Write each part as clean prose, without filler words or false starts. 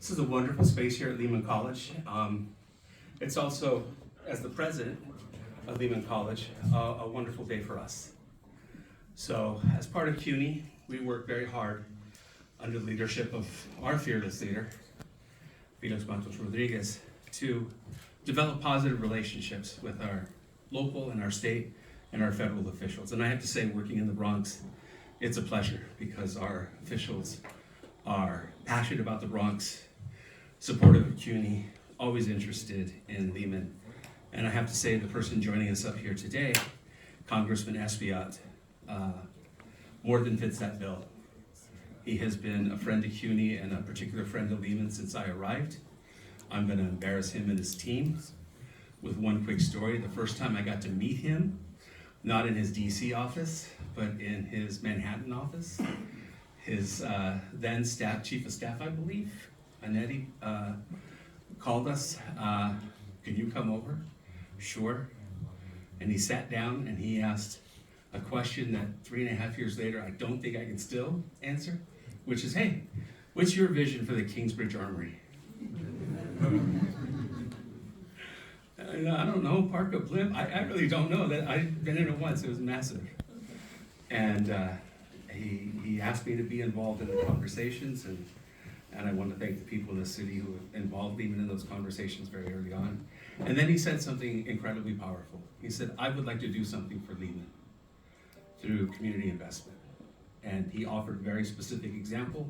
This is a wonderful space here at Lehman College. It's also, as the president of Lehman College, a wonderful day for us. So, as part of CUNY, we work very hard under the leadership of our fearless leader, Felix Matos Rodriguez, to develop positive relationships with our local and our state and our federal officials. And I have to say, working in the Bronx, it's a pleasure because our officials are passionate about the Bronx, supportive of CUNY, always interested in Lehman. And I have to say, the person joining us up here today, Congressman Espaillat, more than fits that bill. He has been a friend to CUNY and a particular friend to Lehman since I arrived. I'm going to embarrass him and his team with one quick story. The first time I got to meet him, not in his DC office, but in his Manhattan office, his then chief of staff, I believe, Anetti, called us. Can you come over? Sure. And he sat down and he asked a question that 3.5 years later I don't think I can still answer, which is, hey, what's your vision for the Kingsbridge Armory? I don't know, park a blimp. I really don't know. That I've been in it once. It was massive. And he asked me to be involved in the conversations, and I want to thank the people in the city who involved Lehman in those conversations very early on. And then he said something incredibly powerful. He said, I would like to do something for Lehman through community investment. And he offered a very specific example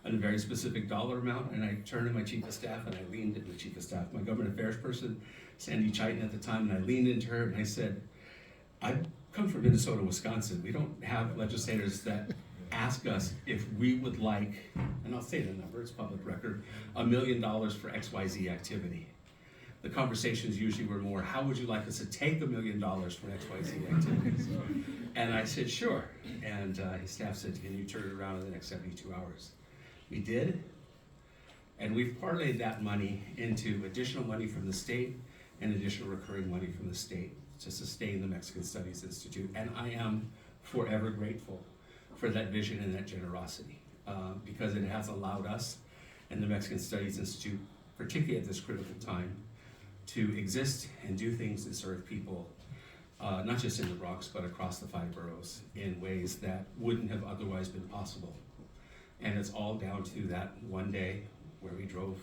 and a very specific dollar amount, and I turned to my chief of staff and I leaned into the chief of staff, my government affairs person, Sandy Chiton at the time, and I leaned into her and I said, I come from Minnesota, Wisconsin. We don't have legislators that ask us if we would like, and I'll say the number, it's public record, $1 million for XYZ activity. The conversations usually were more, how would you like us to take $1 million for XYZ activities? And I said, sure. And his staff said, can you turn it around in the next 72 hours? We did, and we've parlayed that money into additional money from the state and additional recurring money from the state to sustain the Mexican Studies Institute. And I am forever grateful for that vision and that generosity because it has allowed us and the Mexican Studies Institute, particularly at this critical time, to exist and do things that serve people, not just in the Bronx, but across the 5 boroughs in ways that wouldn't have otherwise been possible. And it's all down to that one day where we drove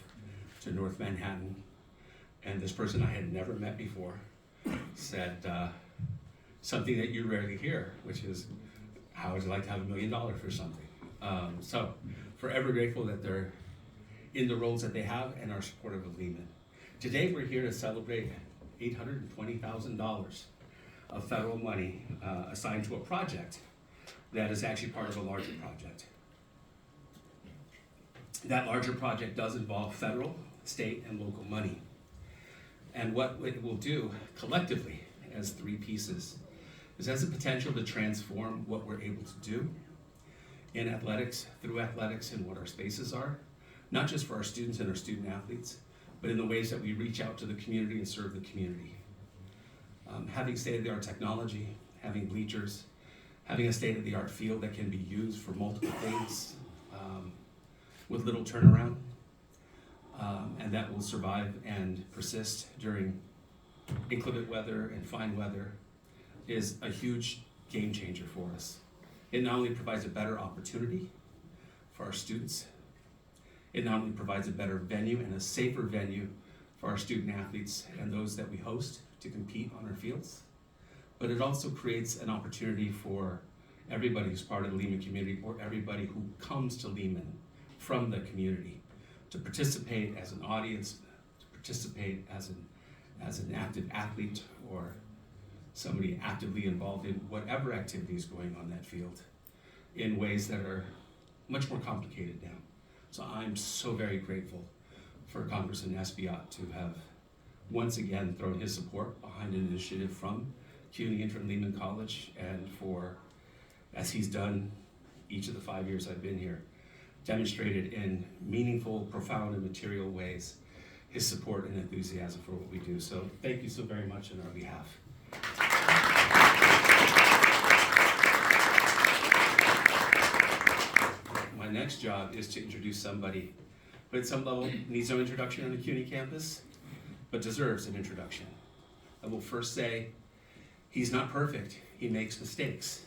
to North Manhattan, and this person I had never met before said something that you rarely hear, which is, how would you like to have $1 million for something? So, forever grateful that they're in the roles that they have and are supportive of Lehman. Today we're here to celebrate $820,000 of federal money assigned to a project that is actually part of a larger project. That larger project does involve federal, state, and local money. And what it will do collectively as 3 pieces is has the potential to transform what we're able to do in athletics, through athletics, and what our spaces are, not just for our students and our student athletes, but in the ways that we reach out to the community and serve the community. Having state-of-the-art technology, having bleachers, having a state-of-the-art field that can be used for multiple things, with little turnaround, and that will survive and persist during inclement weather and fine weather, is a huge game changer for us. It not only provides a better opportunity for our students, it not only provides a better venue and a safer venue for our student athletes and those that we host to compete on our fields, but it also creates an opportunity for everybody who's part of the Lehman community or everybody who comes to Lehman from the community to participate as an audience, to participate as an active athlete or somebody actively involved in whatever activity is going on that field in ways that are much more complicated now. So I'm so very grateful for Congressman Espaillat to have once again thrown his support behind an initiative from CUNY and from Lehman College, and for, as he's done each of the 5 years I've been here, demonstrated in meaningful, profound, and material ways his support and enthusiasm for what we do. So thank you so very much on our behalf. My next job is to introduce somebody who at some level needs no introduction on the CUNY campus, but deserves an introduction. I will first say, he's not perfect, he makes mistakes.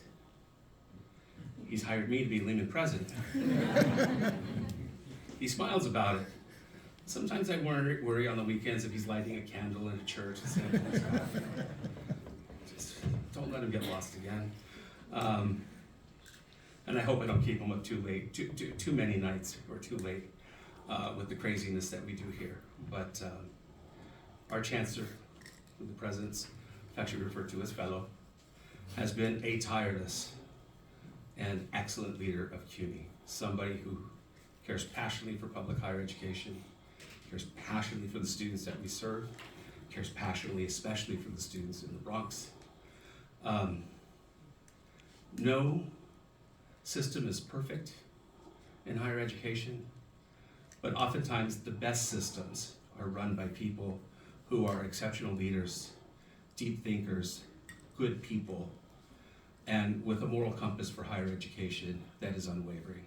He's hired me to be Lehman president. He smiles about it. Sometimes I worry on the weekends if he's lighting a candle in a church and saying, just don't let him get lost again. And I hope I don't keep him up too late, too many nights or too late with the craziness that we do here. But our chancellor, who the president's actually referred to as fellow, has been a tireless and excellent leader of CUNY. Somebody who cares passionately for public higher education, cares passionately for the students that we serve, cares passionately especially for the students in the Bronx. No system is perfect in higher education, but oftentimes the best systems are run by people who are exceptional leaders, deep thinkers, good people, and with a moral compass for higher education that is unwavering.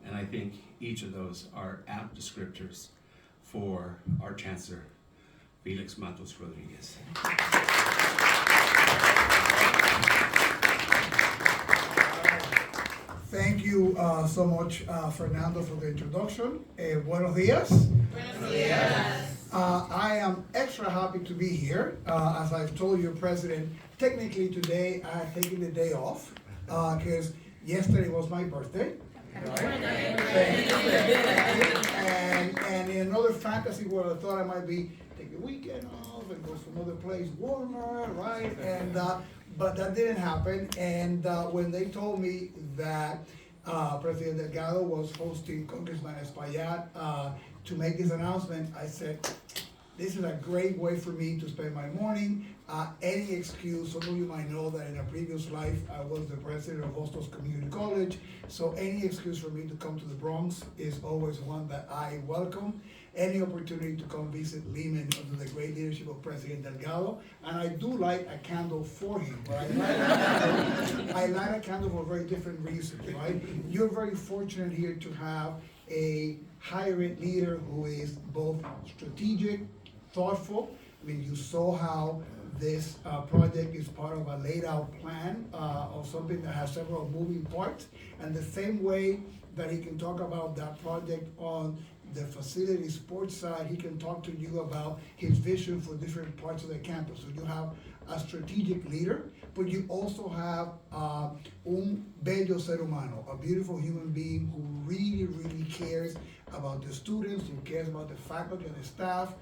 And I think each of those are apt descriptors for our Chancellor, Felix Matos Rodriguez. Thank you so much, Fernando, for the introduction. Buenos dias. Buenos dias. I am extra happy to be here. As I've told your president, technically today I have taken the day off because yesterday was my birthday. Right? And in another fantasy world, I thought I might be take the weekend off and go some other place warmer, right? And but that didn't happen. And when they told me that President Delgado was hosting Congressman Espaillat to make this announcement, I said, this is a great way for me to spend my morning. Any excuse, some of you might know that in a previous life, I was the president of Hostos Community College. So any excuse for me to come to the Bronx is always one that I welcome. Any opportunity to come visit Lehman under the great leadership of President Delgado. And I do light a candle for him, but I light a candle for very different reasons, right? You're very fortunate here to have a higher ed leader who is both strategic, thoughtful. I mean, you saw how this project is part of a laid out plan of something that has several moving parts. And the same way that he can talk about that project on the facility sports side, he can talk to you about his vision for different parts of the campus. So you have a strategic leader, but you also have un bello ser humano, a beautiful human being who really, really cares about the students, who cares about the faculty and the staff,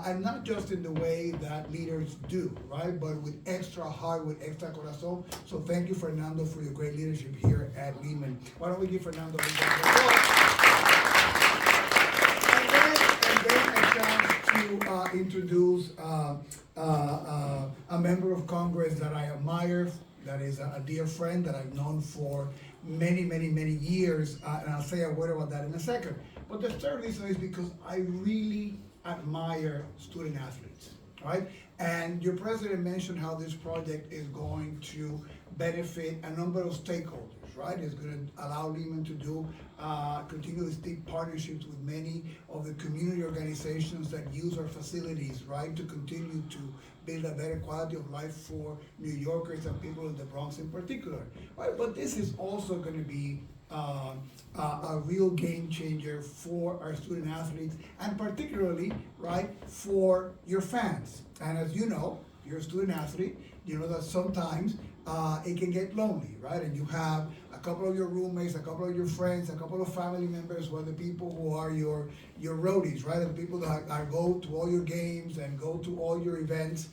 and not just in the way that leaders do, right? But with extra heart, with extra corazón. So thank you, Fernando, for your great leadership here at Lehman. Why don't we give Fernando a chance to introduce a member of Congress that I admire, that is a dear friend that I've known for many, many, many years, and I'll say a word about that in a second. But the third reason is because I really admire student athletes, right? And your president mentioned how this project is going to benefit a number of stakeholders, right? It's going to allow Lehman to do continuous deep partnerships with many of the community organizations that use our facilities, right? To continue to build a better quality of life for New Yorkers and people in the Bronx in particular, right? But this is also going to be a real game changer for our student athletes, and particularly, right, for your fans. And as you know, if you're a student athlete, you know that sometimes it can get lonely, right? And you have a couple of your roommates, a couple of your friends, a couple of family members who are the people who are your roadies, right? And the people that go to all your games and go to all your events.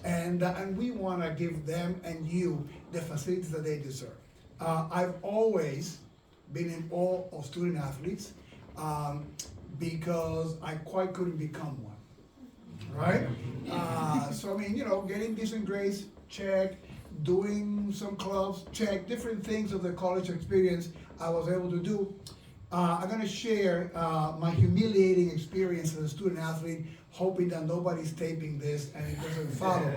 And we want to give them and you the facilities that they deserve. I've always been in awe of student athletes because I quite couldn't become one, right? So I mean, you know, getting decent grades, check, doing some clubs, check, different things of the college experience I was able to do. I'm gonna share my humiliating experience as a student athlete, hoping that nobody's taping this and it doesn't follow.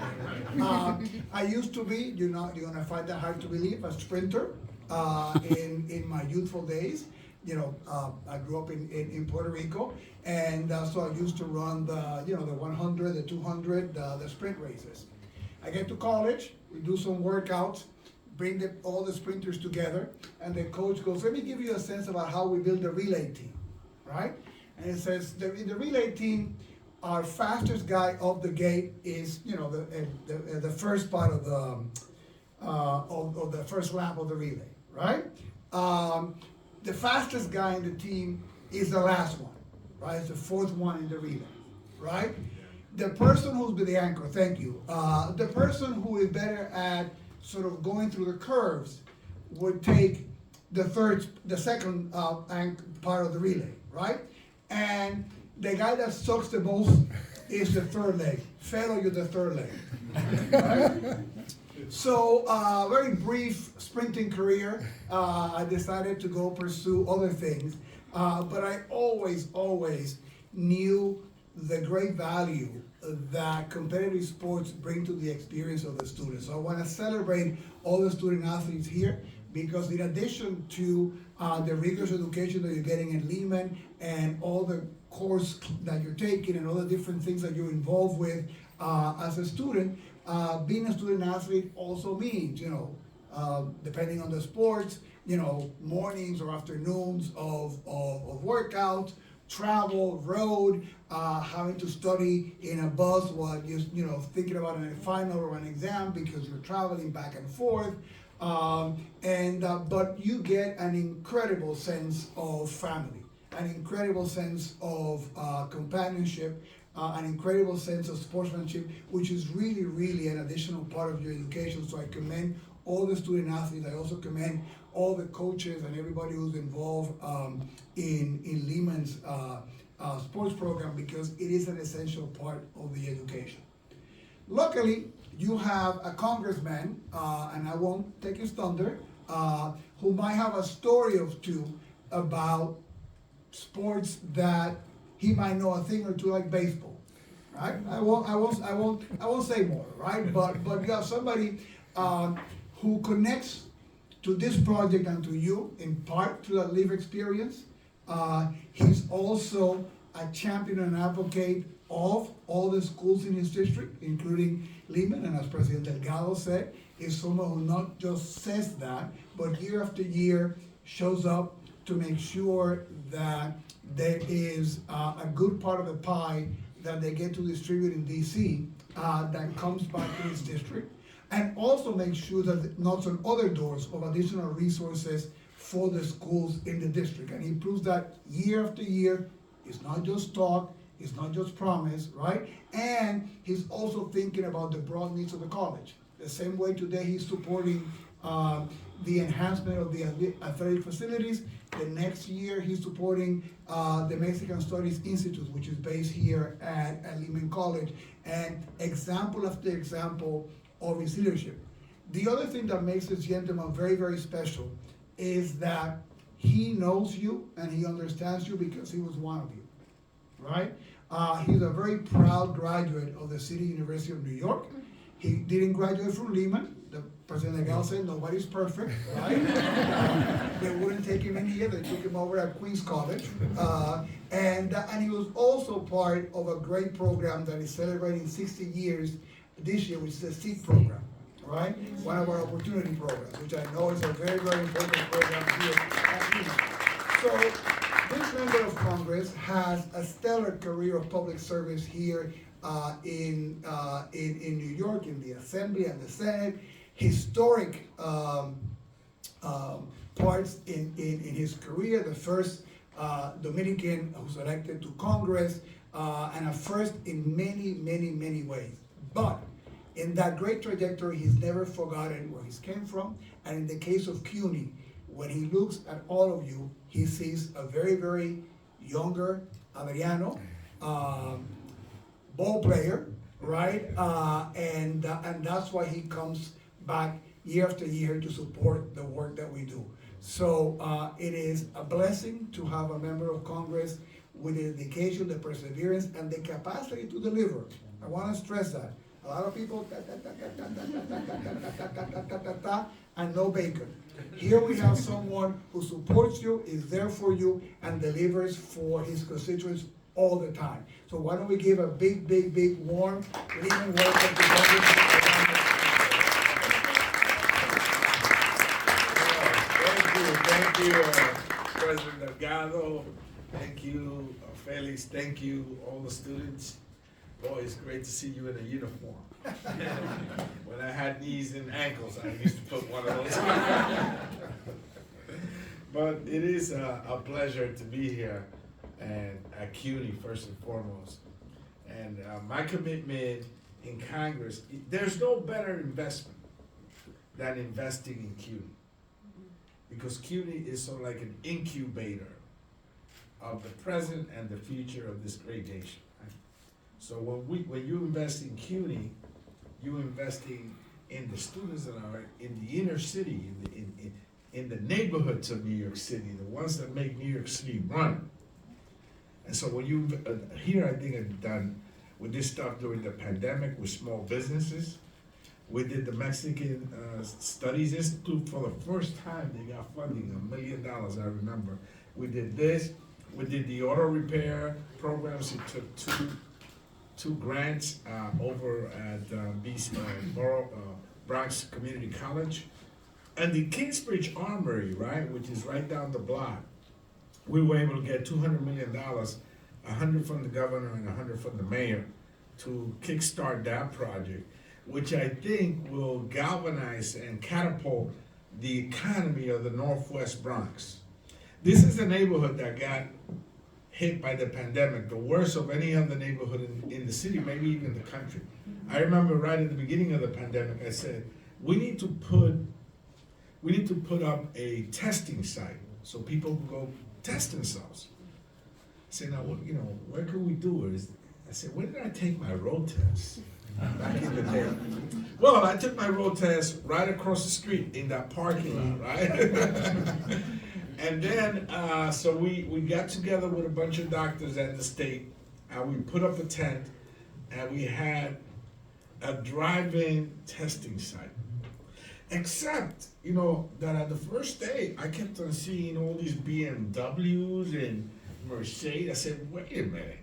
I used to be, you're gonna find that hard to believe, a sprinter in my youthful days. I grew up in Puerto Rico, and so I used to run the 100, the 200, the sprint races. I get to college, we do some workouts, bring all the sprinters together, and the coach goes, let me give you a sense about how we build a relay team, right? And it says, in the relay team, our fastest guy off the gate is, the first part of the first lap of the relay, right? The fastest guy in the team is the last one, right? It's the fourth one in the relay, right? The person who's with the anchor, thank you. The person who is better at sort of going through the curves would take the second part of the relay, right? And the guy that sucks the most is the third leg. Fellow, you're the third leg. Right? So, very brief sprinting career. I decided to go pursue other things, but I always knew the great value that competitive sports bring to the experience of the students. So I want to celebrate all the student athletes here, because in addition to the rigorous education that you're getting in Lehman and all the course that you're taking and all the different things that you're involved with as a student, being a student athlete also means, depending on the sports, mornings or afternoons of workouts, travel, road, having to study in a bus while you're thinking about a final or an exam because you're traveling back and forth. But you get an incredible sense of family, an incredible sense of companionship, an incredible sense of sportsmanship, which is really an additional part of your education. So I commend all the student athletes. I also commend all the coaches and everybody who's involved in Lehman's sports program, because it is an essential part of the education. Luckily, you have a congressman, and I won't take his thunder, who might have a story or two about sports that he might know a thing or two, like baseball, right? I won't say more, right? But you have somebody who connects to this project and to you in part to that lived experience. He's also a champion and advocate of all the schools in his district, including Lehman, and as President Delgado said, is someone who not just says that, but year after year shows up to make sure that there is a good part of the pie that they get to distribute in DC that comes back to his district, and also make sure that it knocks on other doors of additional resources for the schools in the district. And he proves that year after year. It's not just talk, it's not just promise, right? And he's also thinking about the broad needs of the college. The same way today he's supporting the enhancement of the athletic facilities. The next year he's supporting the Mexican Studies Institute, which is based here at Lehman College, and example after example of his leadership. The other thing that makes this gentleman very special is that he knows you and he understands you because he was one of you, right? He's a very proud graduate of the City University of New York. He didn't graduate from Lehman. The President Legal said nobody's perfect, right? They wouldn't take him in here. They took him over at Queens College. And he was also part of a great program that is celebrating 60 years this year, which is the SEEK program, right? One of our opportunity programs, which I know is a very important program here at Lehman. So this member of Congress has a stellar career of public service here in New York, in the Assembly and the Senate. Historic parts in his career, the first Dominican who's elected to Congress, and a first in many ways. But in that great trajectory, he's never forgotten where he came from. And in the case of CUNY, when he looks at all of you, he sees a very younger Adriano, ball player, right? And that's why he comes back year after year to support the work that we do. So it is a blessing to have a member of Congress with the dedication, the perseverance, and the capacity to deliver. I want to stress that. A lot of people and no bacon. Here we have someone who supports you, is there for you, and delivers for his constituents all the time. So why don't we give a big, big, big warm Lehman welcome to Congressman. Thank you, President Delgado. Thank you, Felix. Thank you, all the students. Boy, it's great to see you in a uniform. When I had knees and ankles, I used to put one of those on. But it is a pleasure to be here and at CUNY first and foremost. And my commitment in Congress, there's no better investment than investing in CUNY. Because CUNY is sort of like an incubator of the present and the future of this great nation. Right? So when you invest in CUNY, you're investing in the students that are in the inner city, in the neighborhoods of New York City, the ones that make New York City run. And so when you, here I think I've done with this stuff during the pandemic with small businesses. We did the Mexican Studies Institute for the first time. They got funding, $1 million, I remember. We did this. We did the auto repair programs. It took two grants over at Bronx Community College. And the Kingsbridge Armory, right, which is right down the block, we were able to get $200 million, 100 from the governor and 100 from the mayor to kickstart that project, which I think will galvanize and catapult the economy of the Northwest Bronx. This is a neighborhood that got hit by the pandemic, the worst of any other neighborhood in the city, maybe even the country. I remember right at the beginning of the pandemic, I said, we need to put up a testing site so people can go test themselves. I said, now, where can we do it? I said, when did I take my road test? Back in the day. Well, I took my road test right across the street in that parking lot, right? And then, so we got together with a bunch of doctors at the state, and we put up a tent, and we had a drive-in testing site. Except, that at the first day, I kept on seeing all these BMWs and Mercedes. I said, wait a minute.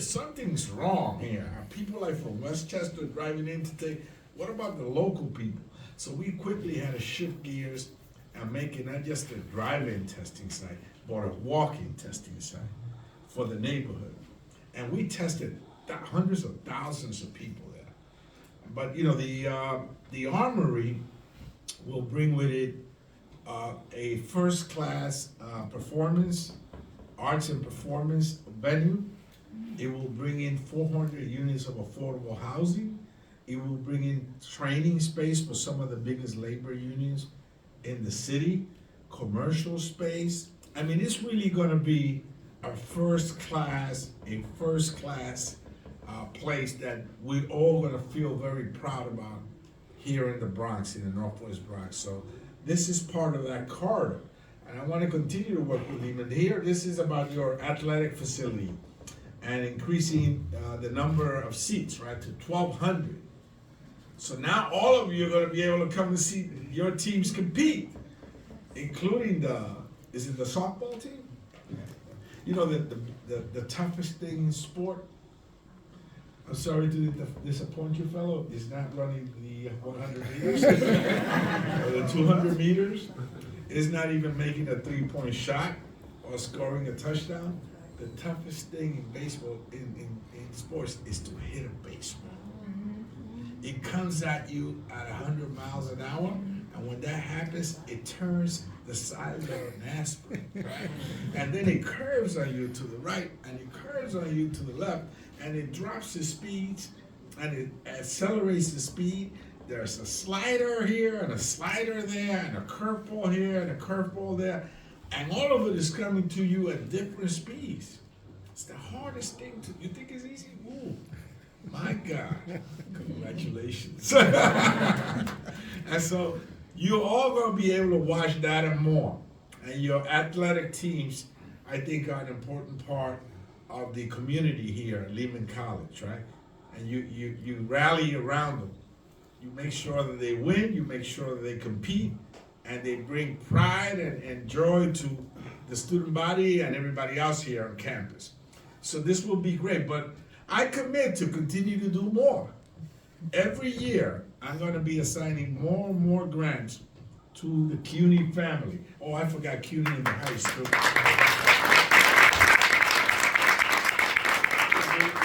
Something's wrong here. People like from Westchester driving in to take, what about the local people? So we quickly had to shift gears and make it not just a drive-in testing site, but a walk-in testing site for the neighborhood. And we tested hundreds of thousands of people there. But the Armory will bring with it a first-class performance, arts and performance venue. It will bring in 400 units of affordable housing. It will bring in training space for some of the biggest labor unions in the city, commercial space. I mean, it's really gonna be a first class place that we're all gonna feel very proud about here in the Bronx, in the Northwest Bronx. So this is part of that corridor. And I wanna continue to work with Lehman. Here, this is about your athletic facility and increasing the number of seats, right, to 1,200. So now all of you are gonna be able to come and see your teams compete, including is it the softball team? The toughest thing in sport, I'm sorry to disappoint you, fellow, is not running the 100 meters or the 200 meters. Is not even making a 3-point shot or scoring a touchdown. The toughest thing in baseball, in sports, is to hit a baseball. It comes at you at 100 miles an hour, and when that happens, it turns the size of an aspirin, right? And then it curves on you to the right, and it curves on you to the left, and it drops the speeds, and it accelerates the speed. There's a slider here, and a slider there, and a curveball here, and a curveball there, and all of it is coming to you at different speeds. It's the hardest thing you think it's easy? Ooh, my God, congratulations. And so you're all gonna be able to watch that and more. And your athletic teams, I think, are an important part of the community here at Lehman College, right? And you rally around them. You make sure that they win, you make sure that they compete, and they bring pride and joy to the student body and everybody else here on campus. So this will be great, but I commit to continue to do more. Every year, I'm gonna be assigning more and more grants to the CUNY family. Oh, I forgot CUNY in the Heights too.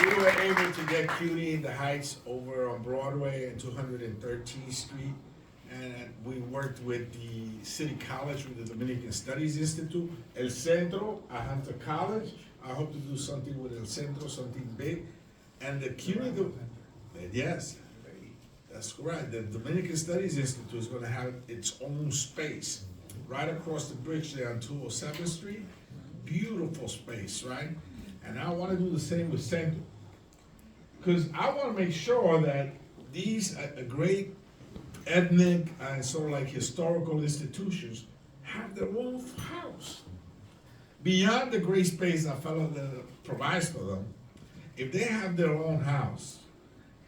We were able to get CUNY in the Heights over on Broadway and 213th Street. And we worked with the City College, with the Dominican Studies Institute, El Centro, at Hunter College. I hope to do something with El Centro, something big. And the CUNY, yes, that's right. The Dominican Studies Institute is gonna have its own space right across the bridge there on 207th Street. Beautiful space, right? And I wanna do the same with Centro. Because I wanna make sure that these great ethnic and sort of like historical institutions have their own house. Beyond the great space our fellow that provides for them, if they have their own house,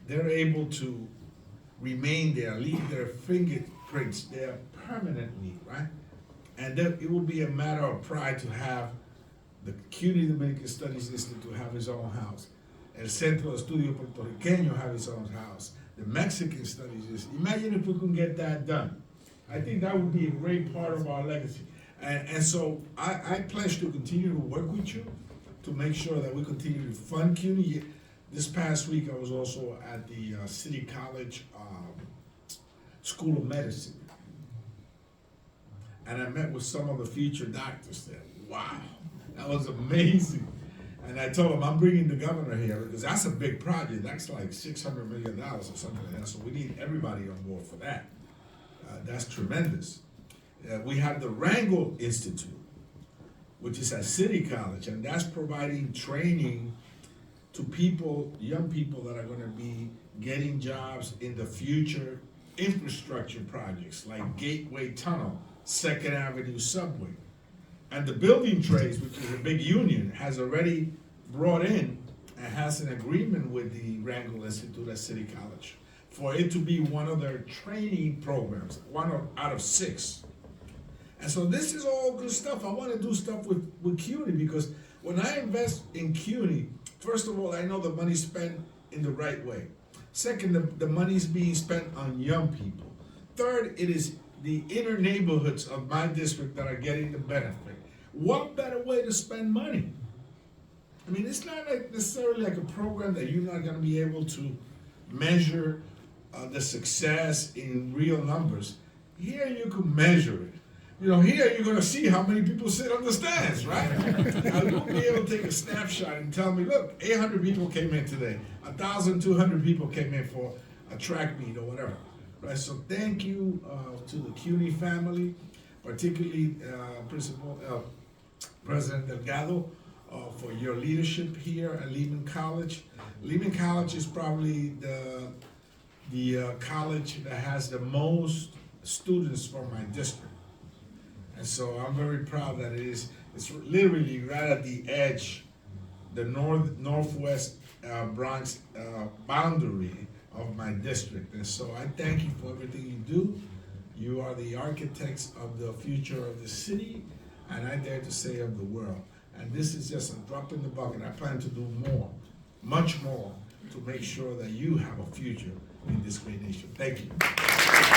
they're able to remain there, leave their fingerprints there permanently, right? And then it will be a matter of pride to have the CUNY Dominican Studies Institute have its own house, El Centro Estudio Puertorriqueño have its own house, the Mexican Studies Institute. Imagine if we can get that done. I think that would be a great part of our legacy. And so I pledge to continue to work with you to make sure that we continue to fund CUNY. This past week, I was also at the City College School of Medicine. And I met with some of the future doctors there. Wow, that was amazing. And I told them, I'm bringing the governor here, because that's a big project. That's like $600 million or something like that. So we need everybody on board for that. That's tremendous. We have the Wrangle Institute, which is at City College, and that's providing training to people, young people that are gonna be getting jobs in the future infrastructure projects like Gateway Tunnel, 2nd Avenue Subway. And the building trades, which is a big union, has already brought in and has an agreement with the Wrangle Institute at City College for it to be one of their training programs, out of 6. And so this is all good stuff. I want to do stuff with CUNY, because when I invest in CUNY, first of all, I know the money's spent in the right way. Second, the money's being spent on young people. Third, it is the inner neighborhoods of my district that are getting the benefit. What better way to spend money? I mean, it's not like necessarily like a program that you're not gonna be able to measure the success in real numbers. Here you can measure it. You know, here you're gonna see how many people sit on the stands, right? Now, you'll be able to take a snapshot and tell me, look, 800 people came in today, 1,200 people came in for a track meet or whatever, right? So thank you to the CUNY family, particularly President Delgado, for your leadership here at Lehman College. Lehman College is probably the college that has the most students from my district. And so I'm very proud that it's literally right at the edge, the northwest Bronx boundary of my district. And so I thank you for everything you do. You are the architects of the future of the city, and I dare to say of the world. And this is just a drop in the bucket. I plan to do more, much more, to make sure that you have a future in this great nation. Thank you.